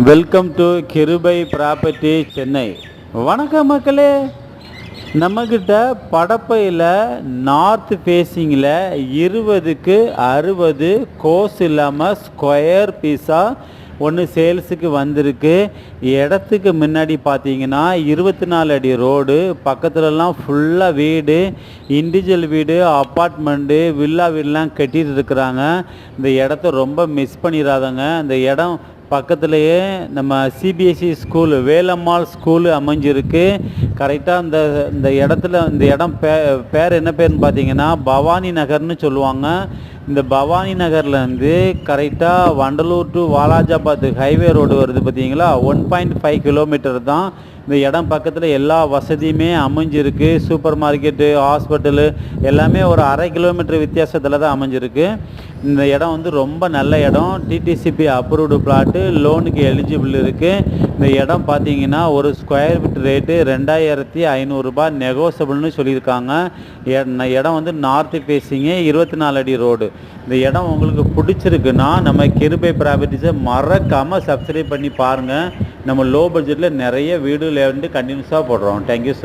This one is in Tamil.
வெல்கம் டு கிருபை ப்ராப்பர்ட்டி சென்னை. வணக்கம் மக்களே. நம்மக்கிட்ட படப்பையில் நார்த் ஃபேஸிங்கில் 20க்கு 60 கோஸ் இல்லாமல் ஸ்கொயர் பீஸாக ஒன்று சேல்ஸுக்கு வந்திருக்கு. இடத்துக்கு முன்னாடி பார்த்தீங்கன்னா 24 அடி ரோடு, பக்கத்துலலாம் ஃபுல்லாக வீடு, இண்டிவிஜுவல் வீடு, அப்பார்ட்மெண்ட்டு, வில்லா வீடெலாம் கட்டிகிட்டு இருக்கிறாங்க. இந்த இடத்த ரொம்ப மிஸ் பண்ணிடாதங்க. இந்த இடம் பக்கத்துலேயே நம்ம சிபிஎஸ்சி ஸ்கூலு, வேலம்மாள் ஸ்கூலு அமைஞ்சிருக்கு. கரெக்டாக இந்த இடம் பேர் என்ன பேர்னு பார்த்தீங்கன்னா பவானி நகர்னு சொல்லுவாங்க. இந்த பவானி நகர்லேருந்து கரெக்டாக Vandalur to Walajabad highway road வருது பார்த்தீங்களா, 1.5 கிலோமீட்டர் தான். இந்த இடம் பக்கத்தில் எல்லா வசதியுமே அமைஞ்சிருக்கு. சூப்பர் மார்க்கெட்டு, ஹாஸ்பிட்டலு எல்லாமே ஒரு 1/2 கிலோமீட்டர் வித்தியாசத்தில் தான் அமைஞ்சிருக்கு. இந்த இடம் வந்து ரொம்ப நல்ல இடம். டிடிசிபி அப்ரூவ்டு பிளாட்டு, லோனுக்கு எலிஜிபிள் இருக்குது. இந்த இடம் பார்த்தீங்கன்னா ஒரு ஸ்கொயர் ஃபீட் ரேட்டு 2500 ரூபாய் நெகோசபிள்னு சொல்லியிருக்காங்க. இடம் வந்து நார்த்து ஃபேஸிங்கு, 24 அடி ரோடு. இந்த இடம் உங்களுக்கு பிடிச்சிருக்குன்னா நம்ம கிருபை ப்ராப்பர்ட்டிஸை மறக்காமல் சப்ஸ்கிரைப் பண்ணி பாருங்கள். நம்ம லோ பட்ஜெட்டில் நிறைய வீடு லேண்டு கண்டினியூஸாக போடுறோம். Thank you sir.